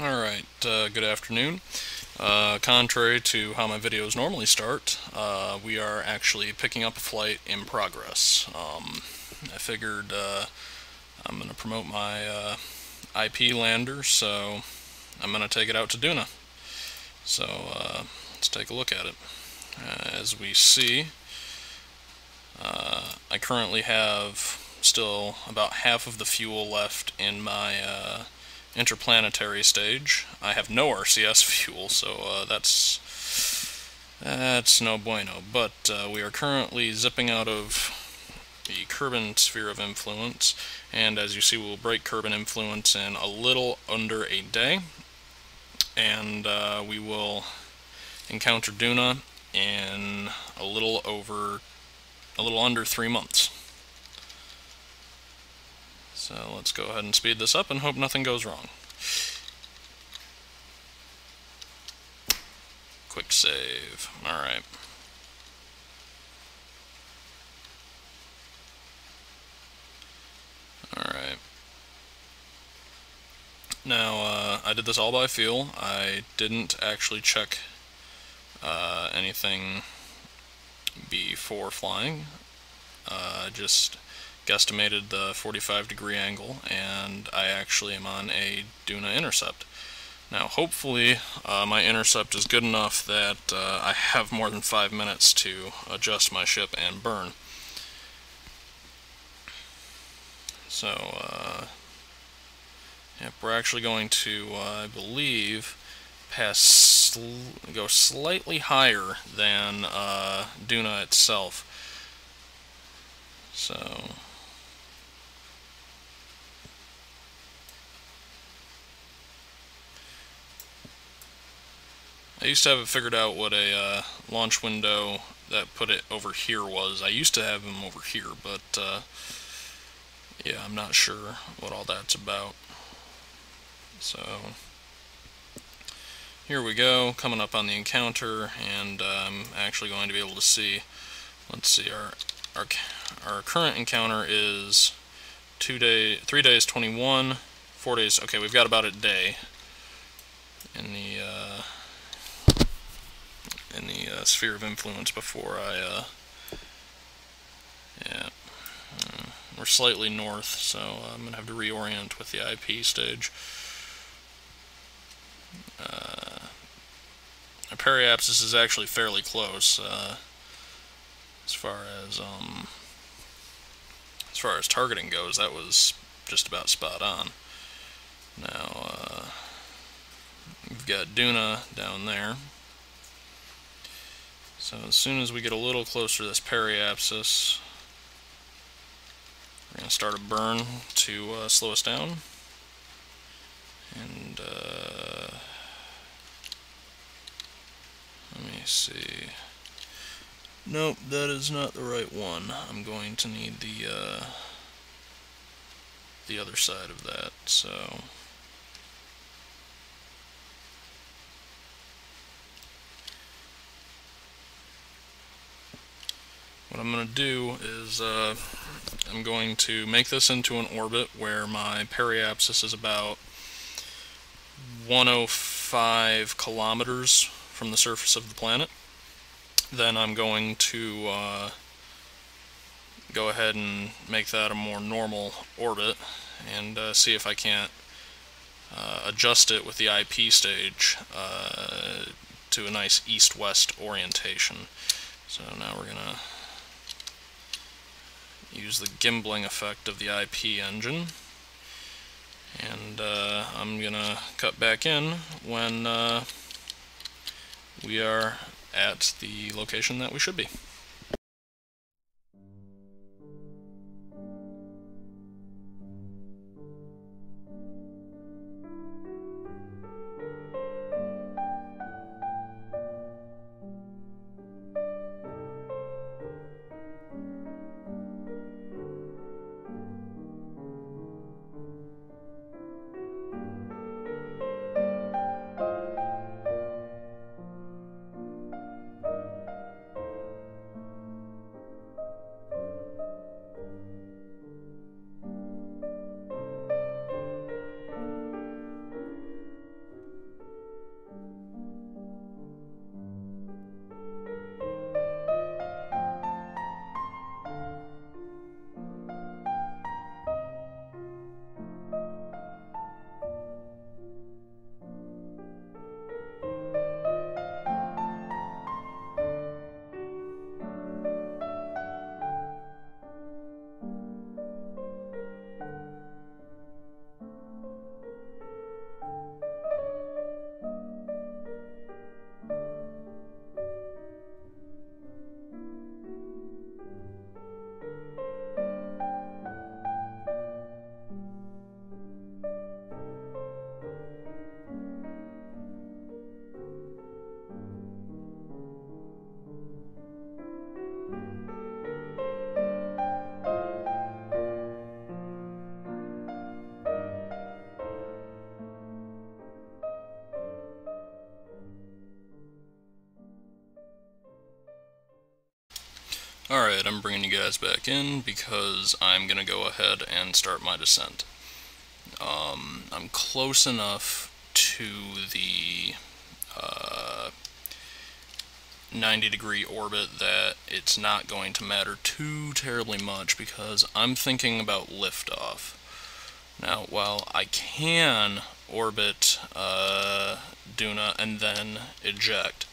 Alright, good afternoon. Contrary to how my videos normally start, we are actually picking up a flight in progress. I figured I'm going to promote my IP lander, so I'm going to take it out to Duna. So let's take a look at it. As we see, I currently have still about half of the fuel left in my interplanetary stage. I have no RCS fuel, so that's no bueno. But we are currently zipping out of the Kerbin sphere of influence, and as you see, we'll break Kerbin influence in a little under a day, and we will encounter Duna in a little under 3 months. So let's go ahead and speed this up and hope nothing goes wrong. Quick save. Alright. Alright. Now, I did this all by feel. I didn't actually check anything before flying. Just guesstimated the 45-degree angle, and I actually am on a Duna intercept. Now, hopefully, my intercept is good enough that I have more than 5 minutes to adjust my ship and burn. So, yep, we're actually going to, I believe, go slightly higher than Duna itself. So, I used to have it figured out what a launch window that put it over here was. I used to have them over here, but yeah, I'm not sure what all that's about. So here we go, coming up on the encounter, and I'm actually going to be able to see. Let's see, our current encounter is 3 days 21, 4 days. Okay, we've got about a day in the sphere of influence before I yeah. We're slightly north, so I'm going to have to reorient with the IP stage. Our periapsis is actually fairly close as far as targeting goes. That was just about spot on. Now we've got Duna down there. So as soon as we get a little closer to this periapsis, we're going to start a burn to slow us down. And let me see. Nope, that is not the right one. I'm going to need the other side of that. So what I'm going to do is I'm going to make this into an orbit where my periapsis is about 105 kilometers from the surface of the planet. Then I'm going to go ahead and make that a more normal orbit and see if I can't adjust it with the IP stage to a nice east-west orientation. So now we're going to use the gimbling effect of the IP engine, and I'm gonna cut back in when we are at the location that we should be. Alright, I'm bringing you guys back in because I'm going to go ahead and start my descent. I'm close enough to the 90-degree orbit that it's not going to matter too terribly much because I'm thinking about liftoff. Now, while I can orbit Duna and then eject,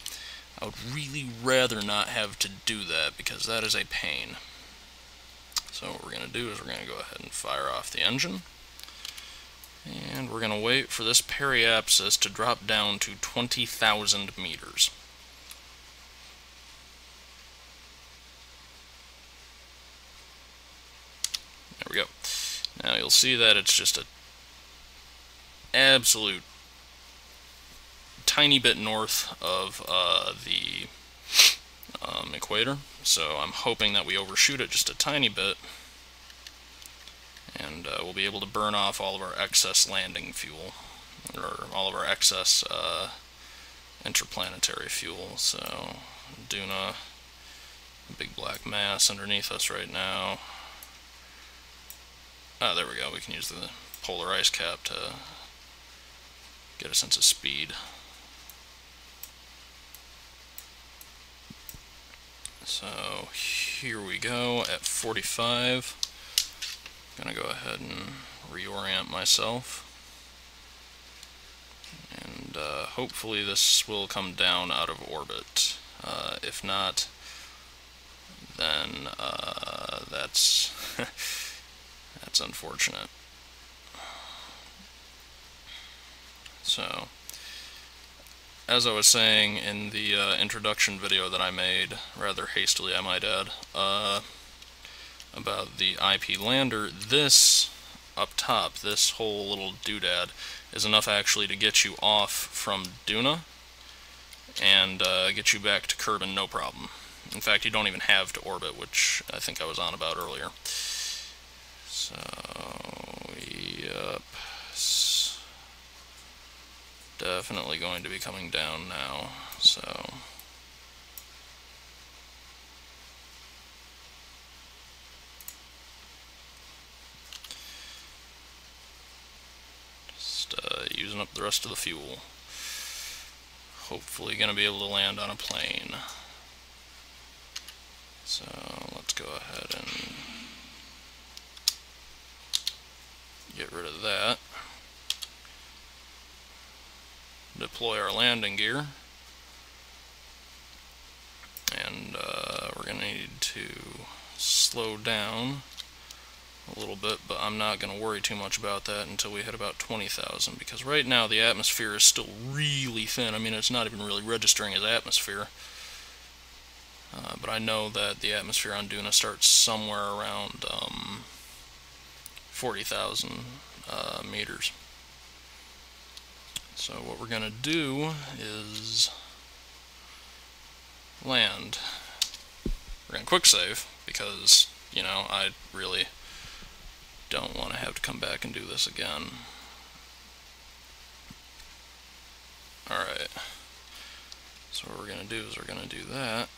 I would really rather not have to do that because that is a pain. So what we're going to do is we're going to go ahead and fire off the engine. And we're going to wait for this periapsis to drop down to 20,000 meters. There we go. Now you'll see that it's just a absolute tiny bit north of the equator, so I'm hoping that we overshoot it just a tiny bit, and we'll be able to burn off all of our excess landing fuel, or all of our excess interplanetary fuel. So Duna, big black mass underneath us right now. Ah, there we go. We can use the polar ice cap to get a sense of speed. So here we go at 45. I'm gonna go ahead and reorient myself, and hopefully this will come down out of orbit. If not, then that's that's unfortunate. So, as I was saying in the introduction video that I made, rather hastily I might add, about the IP lander, this up top, this whole little doodad, is enough actually to get you off from Duna and get you back to Kerbin no problem. In fact, you don't even have to orbit, which I think I was on about earlier. So, yep. Definitely going to be coming down now, so just using up the rest of the fuel. Hopefully going to be able to land on a plane. So let's go ahead and get rid of that. Deploy our landing gear, and we're going to need to slow down a little bit, but I'm not going to worry too much about that until we hit about 20,000, because right now the atmosphere is still really thin. I mean, it's not even really registering as atmosphere, but I know that the atmosphere on Duna starts somewhere around 40,000 meters. So what we're going to do is land. We're going to quick save because, you know, I really don't want to have to come back and do this again. Alright. So what we're going to do is we're going to do that.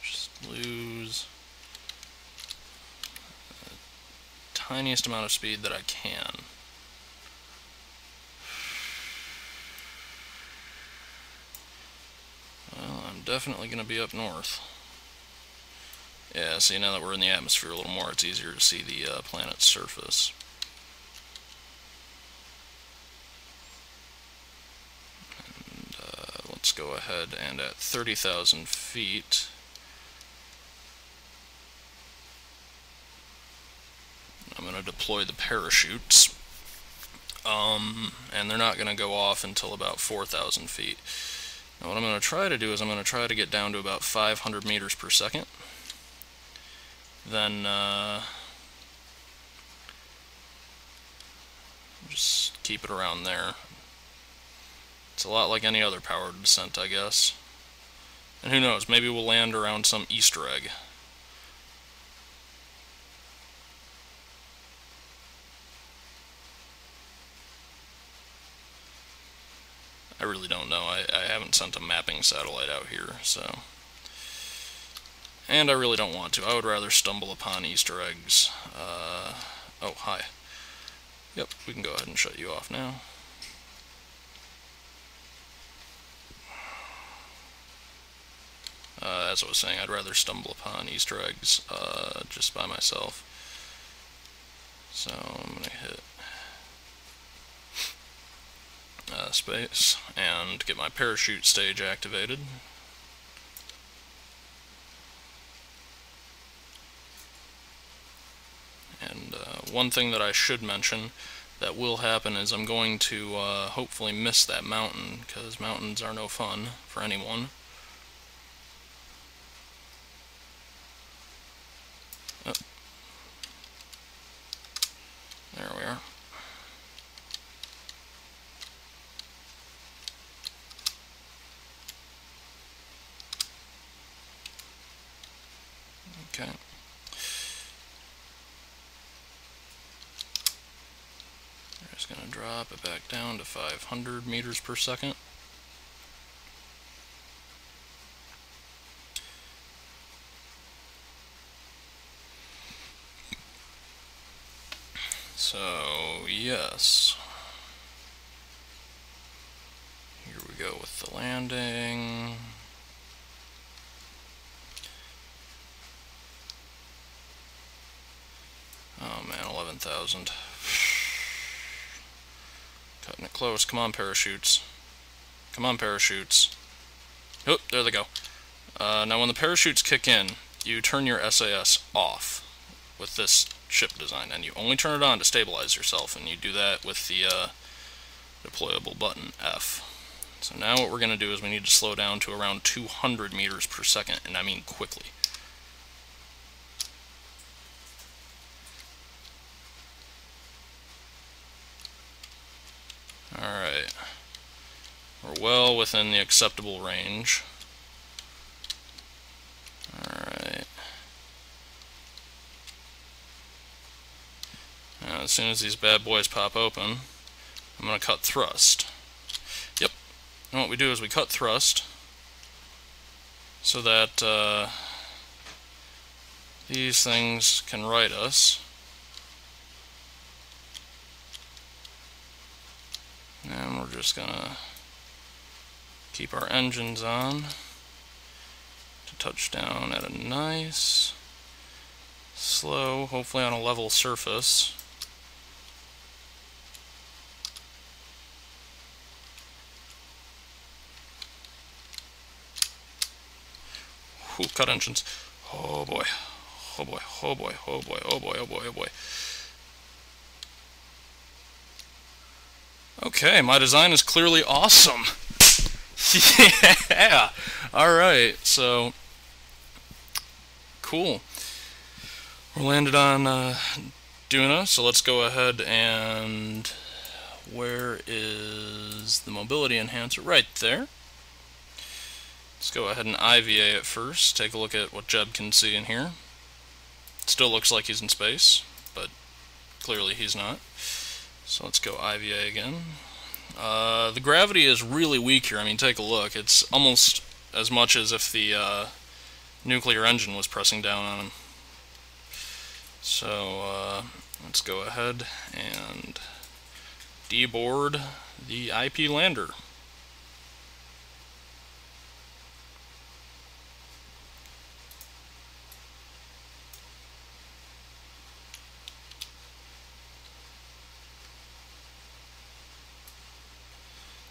Just lose the tiniest amount of speed that I can. Well, I'm definitely going to be up north. Yeah, see, now that we're in the atmosphere a little more, it's easier to see the planet's surface. And let's go ahead and at 30,000 feet, I'm going to deploy the parachutes. And they're not going to go off until about 4,000 feet. Now what I'm going to try to do is I'm going to try to get down to about 500 meters per second. Then just keep it around there. It's a lot like any other powered descent, I guess. And who knows, maybe we'll land around some Easter egg. I really don't know. I haven't sent a mapping satellite out here, so. And I really don't want to. I would rather stumble upon Easter eggs. Oh, hi. Yep, we can go ahead and shut you off now. As I was saying, I'd rather stumble upon Easter eggs just by myself. So I'm going to hit space and get my parachute stage activated. And one thing that I should mention that will happen is I'm going to hopefully miss that mountain, because mountains are no fun for anyone. Oh. There we are. Okay. Just going to drop it back down to 500 meters per second. So, yes. Here we go with the landing. Oh man, 11,000. Cutting it close. Come on, parachutes. Come on, parachutes. Oh, there they go. Now when the parachutes kick in, you turn your SAS off with this ship design, and you only turn it on to stabilize yourself, and you do that with the deployable button F. So now what we're going to do is we need to slow down to around 200 meters per second, and I mean quickly. Alright. We're well within the acceptable range. Alright. Now, as soon as these bad boys pop open, I'm going to cut thrust. Yep. And what we do is we cut thrust so that these things can right us. And we're just going to keep our engines on to touch down at a nice, slow, hopefully on a level surface. Ooh, cut engines. Oh boy. Oh boy. Oh boy. Oh boy. Oh boy. Oh boy. Oh boy. Okay, my design is clearly awesome. Yeah. All right. So cool. We're landed on Duna, so let's go ahead and where is the mobility enhancer? Right there. Let's go ahead and IVA it first. Take a look at what Jeb can see in here. Still looks like he's in space, but clearly he's not. So let's go IVA again. The gravity is really weak here. I mean, take a look. It's almost as much as if the nuclear engine was pressing down on him. So let's go ahead and deboard the IP lander.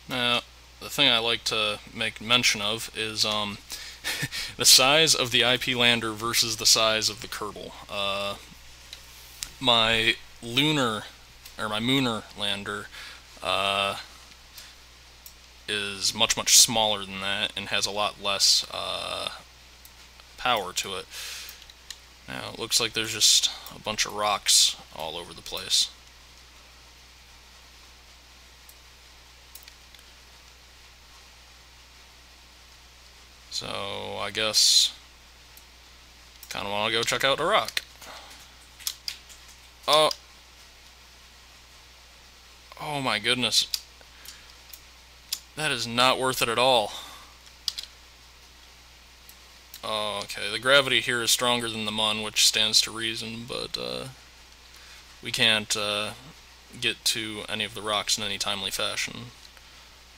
Now, the thing I like to make mention of is the size of the IP lander versus the size of the Kerbal. My lunar, or my Mooner lander, is much smaller than that and has a lot less power to it. Now, it looks like there's just a bunch of rocks all over the place. So, I guess kind of want to go check out the rock. Oh my goodness. That is not worth it at all. Oh, okay. The gravity here is stronger than the Mun, which stands to reason, but we can't get to any of the rocks in any timely fashion.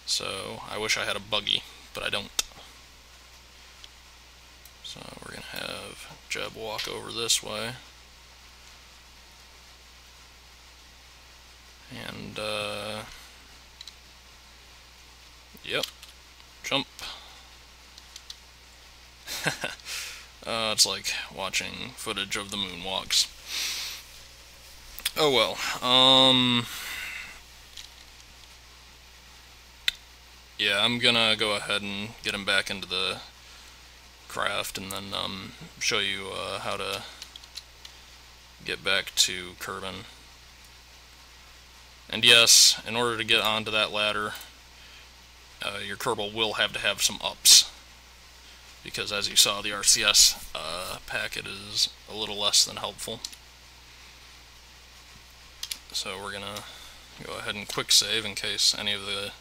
So I wish I had a buggy, but I don't. So we're going to have Jeb walk over this way. And, yep, jump. It's like watching footage of the moonwalks. Oh well, yeah, I'm gonna go ahead and get him back into the craft and then, show you, how to get back to Kerbin. And yes, in order to get onto that ladder, your Kerbal will have to have some ups. Because as you saw, the RCS packet is a little less than helpful. So we're gonna go ahead and quick save in case any of the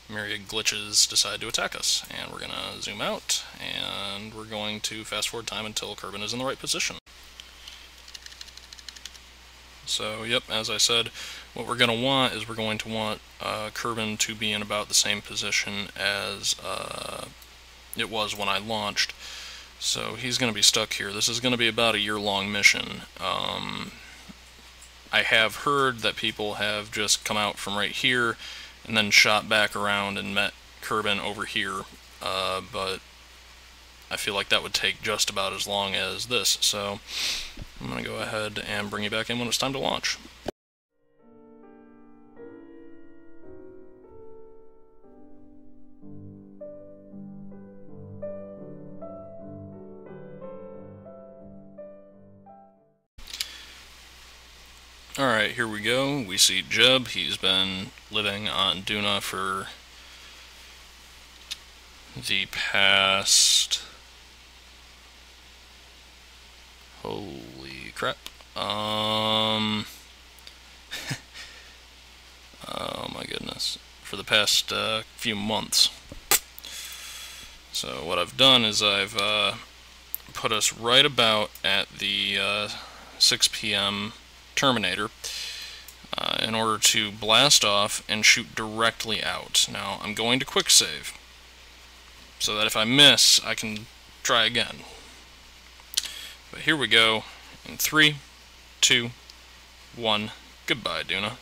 myriad glitches decide to attack us. And we're gonna zoom out, and we're going to fast forward time until Kerbin is in the right position. So, yep, as I said, what we're going to want is we're going to want Kerbin to be in about the same position as it was when I launched. So he's going to be stuck here. This is going to be about a year-long mission. I have heard that people have just come out from right here and then shot back around and met Kerbin over here, but I feel like that would take just about as long as this, so I'm going to go ahead and bring you back in when it's time to launch. Alright, here we go. We see Jeb. He's been living on Duna for the past... holy crap. Oh my goodness. For the past few months. So what I've done is I've put us right about at the 6 p.m. Terminator in order to blast off and shoot directly out. Now I'm going to quick save so that if I miss I can try again. But here we go in 3, 2, 1. Goodbye, Duna.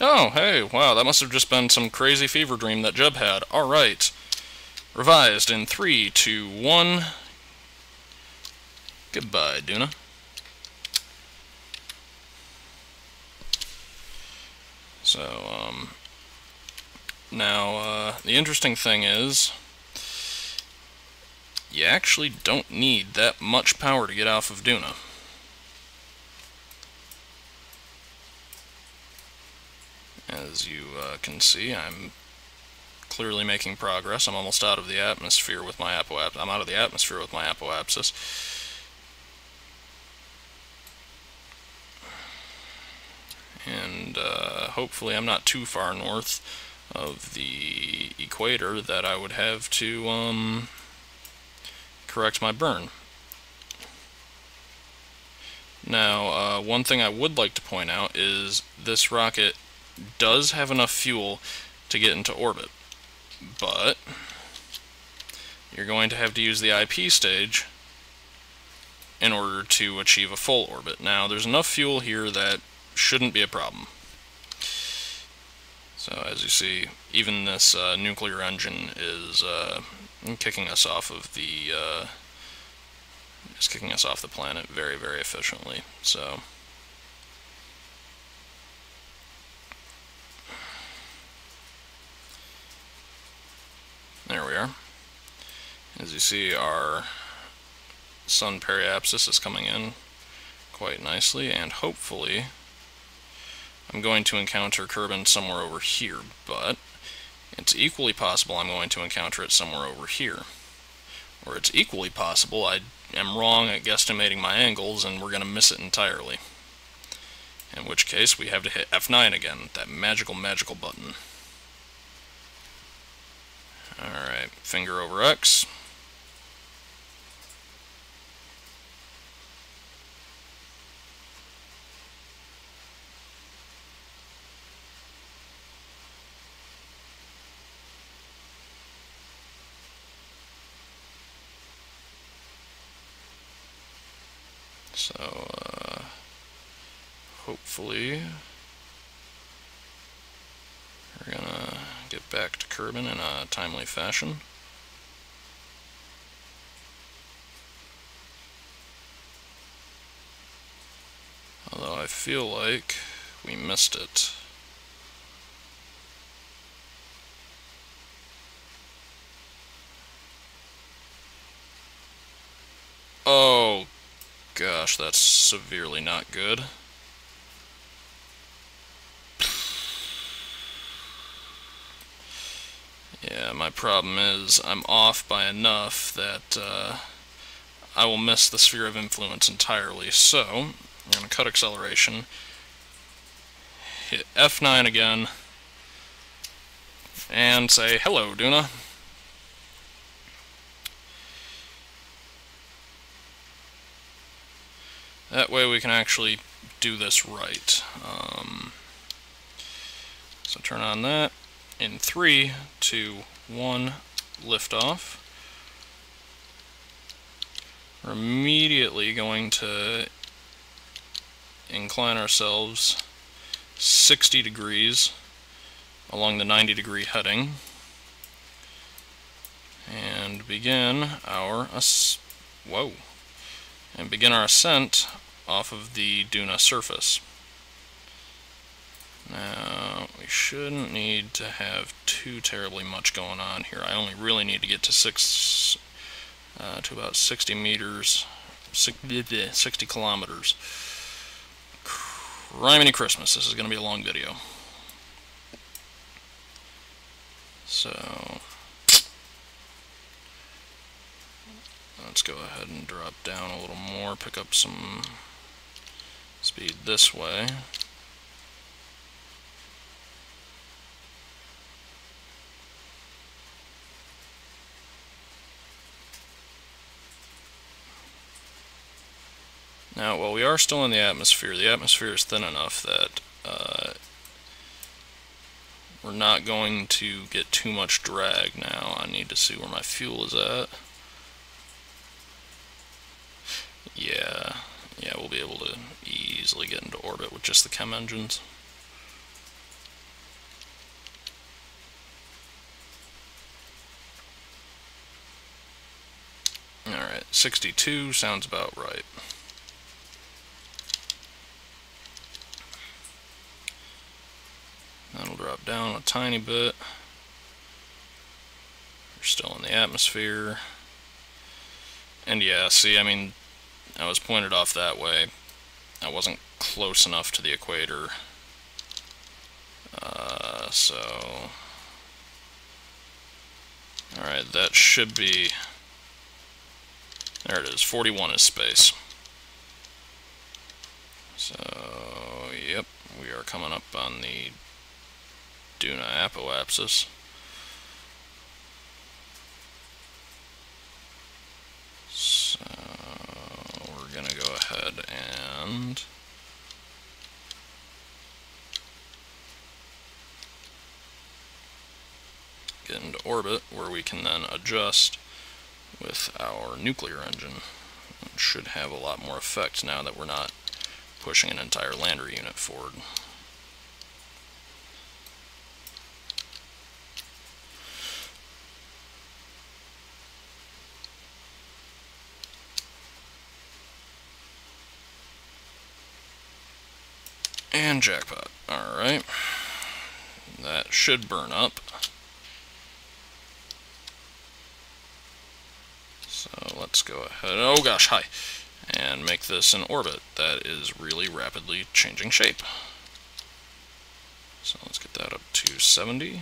Oh, hey, wow, that must have just been some crazy fever dream that Jeb had. Alright. Revised in 3, 2, 1. Goodbye, Duna. So, now, the interesting thing is, you actually don't need that much power to get off of Duna. As you can see, I'm clearly making progress. I'm almost out of the atmosphere with my apoapsis. I'm out of the atmosphere with my apoapsis. And hopefully I'm not too far north of the equator that I would have to correct my burn. Now, one thing I would like to point out is this rocket does have enough fuel to get into orbit, but you're going to have to use the IP stage in order to achieve a full orbit. Now, there's enough fuel here that shouldn't be a problem. So, as you see, even this nuclear engine is kicking us off of the planet very, very efficiently. So. There we are. As you see, our sun periapsis is coming in quite nicely, and hopefully I'm going to encounter Kerbin somewhere over here, but it's equally possible I'm going to encounter it somewhere over here. Or it's equally possible I am wrong at guesstimating my angles and we're going to miss it entirely. In which case we have to hit F9 again, that magical button. Alright, finger over X. So, hopefully we're gonna get back to Kerbin in a timely fashion. Although I feel like we missed it. Oh gosh, that's severely not good. Yeah, my problem is I'm off by enough that I will miss the sphere of influence entirely. So, I'm going to cut acceleration, hit F9 again, and say, hello, Duna. That way we can actually do this right. So turn on that. In 3, 2, 1, lift off. We're immediately going to incline ourselves 60 degrees along the 90-degree heading and begin our ascent off of the Duna surface. Now, we shouldn't need to have too terribly much going on here. I only really need to get to about 60 meters, 60 kilometers. Criminy Christmas, this is going to be a long video. So, let's go ahead and drop down a little more, pick up some speed this way. Now, while we are still in the atmosphere is thin enough that we're not going to get too much drag now. I need to see where my fuel is at. Yeah, we'll be able to easily get into orbit with just the chem engines. Alright, 62 sounds about right. That'll drop down a tiny bit. We're still in the atmosphere. And yeah, see, I mean, I was pointed off that way. I wasn't close enough to the equator. So... Alright, that should be... There it is, 41 is space. So, yep, we are coming up on the Duna apoapsis. So we're going to go ahead and get into orbit, where we can then adjust with our nuclear engine. It should have a lot more effect now that we're not pushing an entire lander unit forward. And jackpot. Alright. That should burn up. So let's go ahead. Oh gosh, hi. and make this an orbit that is really rapidly changing shape. So let's get that up to 70.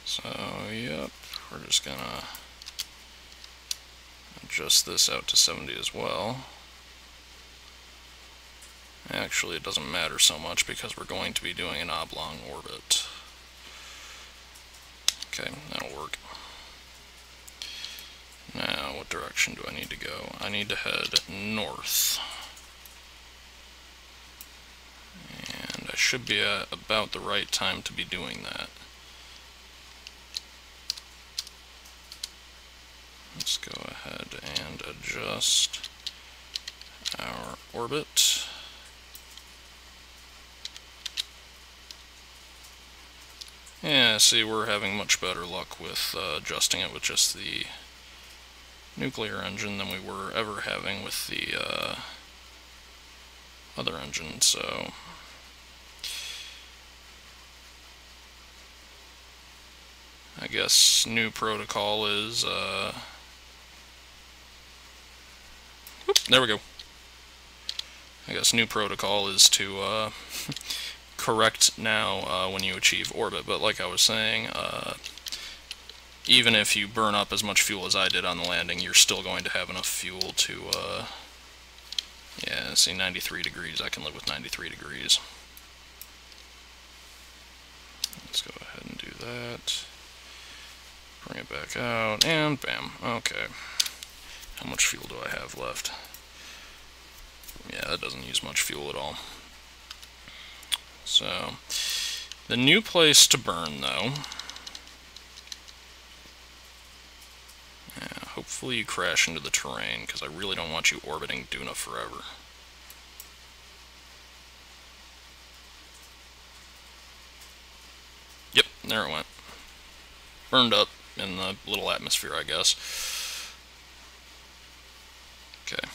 So, yep, we're just gonna adjust this out to 70 as well. Actually, it doesn't matter so much because we're going to be doing an oblong orbit. Okay, that'll work. Now, what direction do I need to go? I need to head north. And I should be at about the right time to be doing that. Let's go ahead and adjust our orbit. Yeah, see, we're having much better luck with adjusting it with just the nuclear engine than we were ever having with the other engine, so I guess new protocol is there we go. I guess new protocol is to correct now when you achieve orbit, but like I was saying, even if you burn up as much fuel as I did on the landing, you're still going to have enough fuel to, yeah, see, 93 degrees, I can live with 93 degrees. Let's go ahead and do that. Bring it back out, and bam, okay. How much fuel do I have left? Yeah, that doesn't use much fuel at all. So, the new place to burn, though, yeah, hopefully you crash into the terrain, because I really don't want you orbiting Duna forever. Yep, there it went. Burned up in the little atmosphere, I guess. Okay.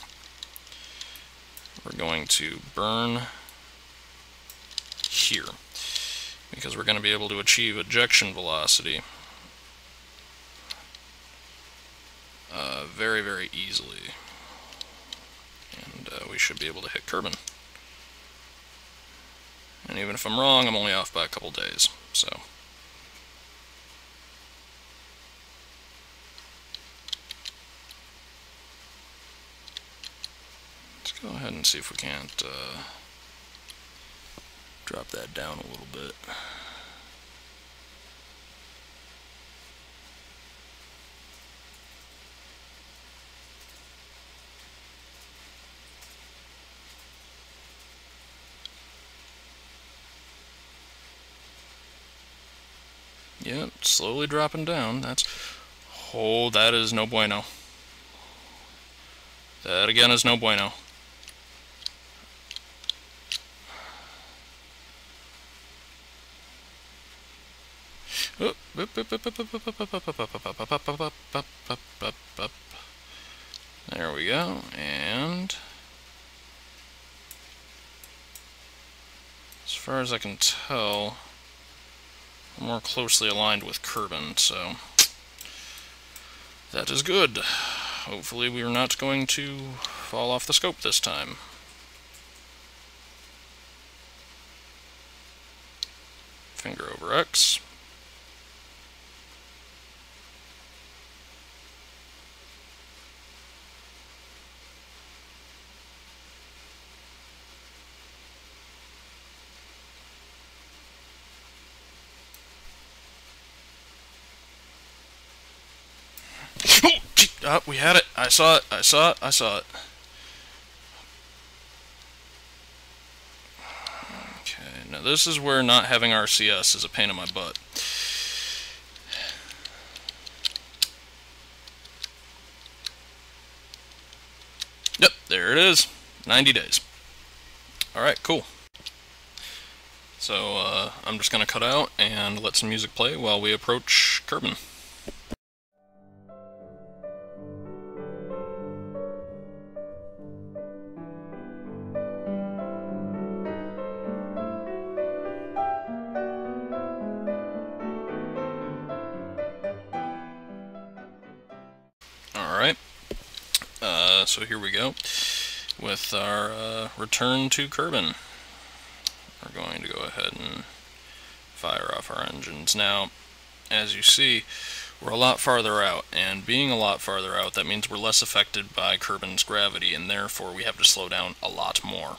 We're going to burn here, because we're going to be able to achieve ejection velocity very, very easily. And we should be able to hit Kerbin. And even if I'm wrong, I'm only off by a couple days, so. Let's go ahead and see if we can't drop that down a little bit. Yep, slowly dropping down. That's... oh, that is no bueno. That again is no bueno. There we go, and as far as I can tell, we're more closely aligned with Kerbin, so that is good. Hopefully we are not going to fall off the scope this time. Finger over X. Oh, we had it. I saw it. I saw it. I saw it. Okay, now this is where not having RCS is a pain in my butt. Yep, there it is. 90 days. Alright, cool. So, I'm just going to cut out and let some music play while we approach Kerbin. So here we go with our return to Kerbin. We're going to go ahead and fire off our engines. Now, as you see, we're a lot farther out, and being a lot farther out, that means we're less affected by Kerbin's gravity, and therefore we have to slow down a lot more.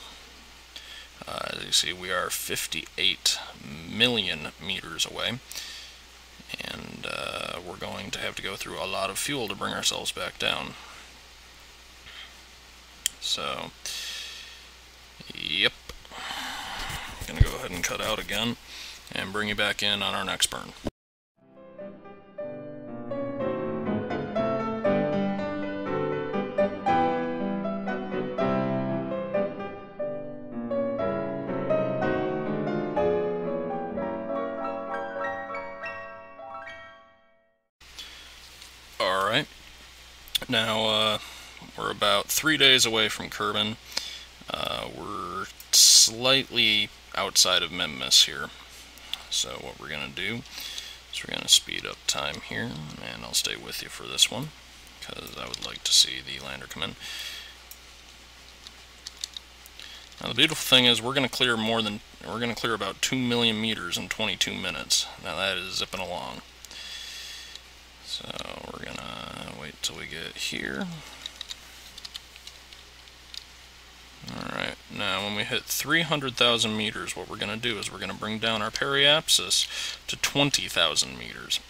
As you see, we are 58 million meters away, and we're going to have to go through a lot of fuel to bring ourselves back down. So, yep. I'm going to go ahead and cut out again, and bring you back in on our next burn. Alright, now we're about 3 days away from Kerbin. We're slightly outside of Memmis here. So what we're going to do is we're going to speed up time here, and I'll stay with you for this one, because I would like to see the lander come in. Now the beautiful thing is we're going to clear about 2 million meters in 22 minutes. Now that is zipping along. So we're gonna wait till we get here. Alright, now when we hit 300,000 meters, what we're gonna do is we're gonna bring down our periapsis to 20,000 meters.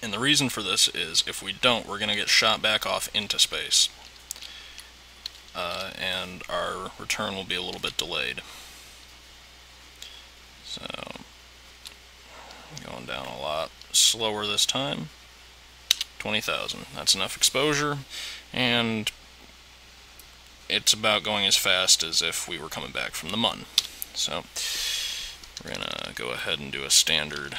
And the reason for this is if we don't, we're gonna get shot back off into space. And our return will be a little bit delayed. So, going down a lot slower this time. 20,000. That's enough exposure, and it's about going as fast as if we were coming back from the mun. So we're gonna go ahead and do a standard.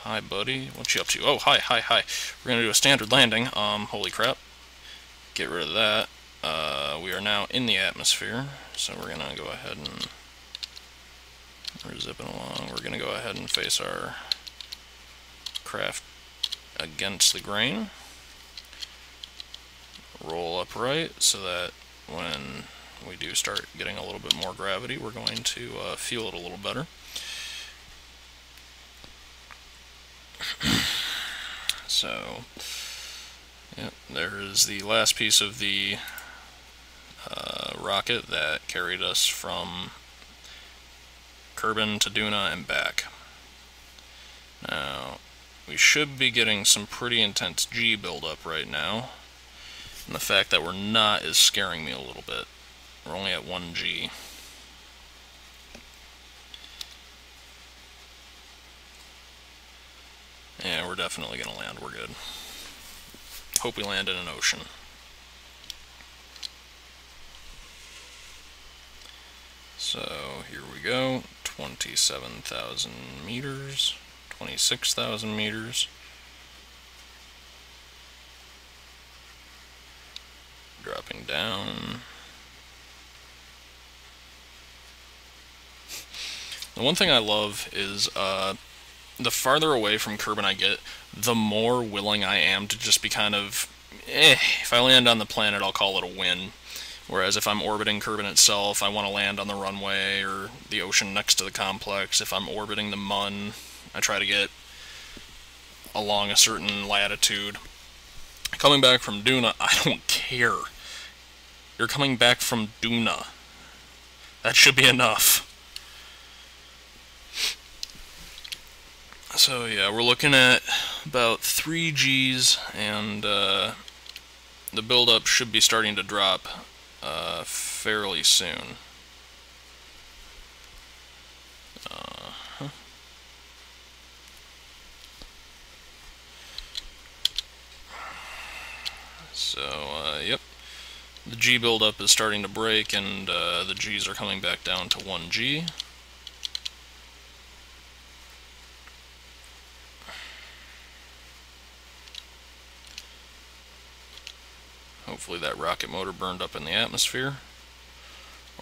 Hi, buddy. What you up to? Oh, hi. We're gonna do a standard landing. Holy crap. Get rid of that. We are now in the atmosphere, so we're gonna go ahead and we're zipping along. We're gonna go ahead and face our craft against the grain, roll upright so that when we do start getting a little bit more gravity, we're going to feel it a little better. So, yep, there is the last piece of the rocket that carried us from Kerbin to Duna and back. Now, we should be getting some pretty intense G buildup right now, and the fact that we're not is scaring me a little bit. We're only at 1 G. Yeah, we're definitely going to land. We're good. Hope we land in an ocean. So, here we go. 27,000 meters. 26,000 meters. Dropping down. The one thing I love is the farther away from Kerbin I get, the more willing I am to just be kind of, if I land on the planet, I'll call it a win. Whereas if I'm orbiting Kerbin itself, I want to land on the runway or the ocean next to the complex. If I'm orbiting the Mun, I try to get along a certain latitude. Coming back from Duna, I don't care. You're coming back from Duna. That should be enough. So yeah, we're looking at about 3 Gs, and the buildup should be starting to drop fairly soon. So, yep. The G buildup is starting to break, and the Gs are coming back down to 1 G. Hopefully that rocket motor burned up in the atmosphere,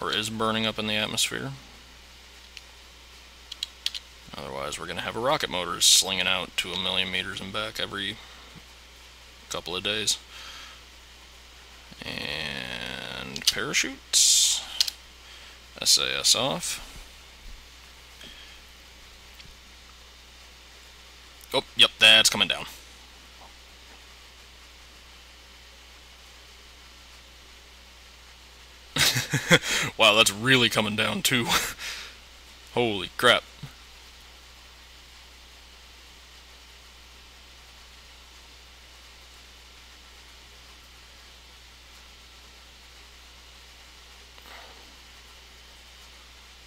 or is burning up in the atmosphere. Otherwise we're going to have a rocket motor slinging out to 1 million meters and back every couple of days. And parachutes. SAS off. Oh, yep, that's coming down. Wow, that's really coming down too. Holy crap.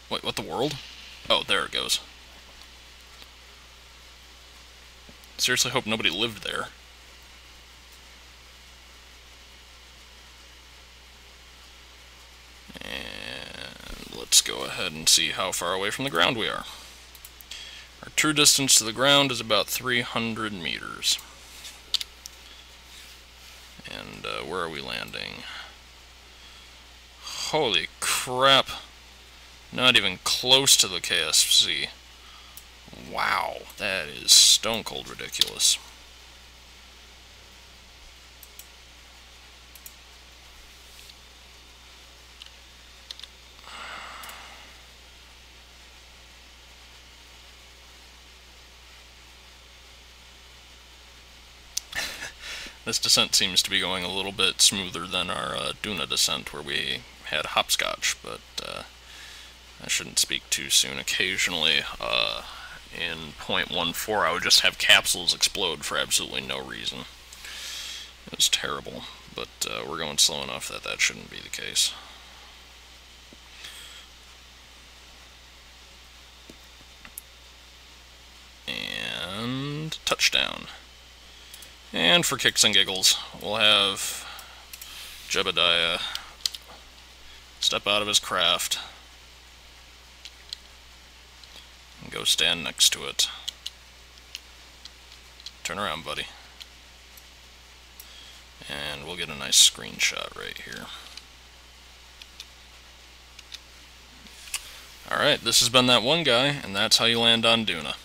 Wait, what the world? Oh, there it goes. Seriously hope nobody lived there. And let's go ahead and see how far away from the ground we are. Our true distance to the ground is about 300 meters. And where are we landing? Holy crap. Not even close to the KFC. Wow, that is stone cold ridiculous. This descent seems to be going a little bit smoother than our Duna descent, where we had hopscotch, but I shouldn't speak too soon. Occasionally, in 0.14, I would just have capsules explode for absolutely no reason. It was terrible, but we're going slow enough that that shouldn't be the case. And touchdown. And for kicks and giggles, we'll have Jebediah step out of his craft and go stand next to it. Turn around, buddy. And we'll get a nice screenshot right here. Alright, this has been that one guy, and that's how you land on Duna.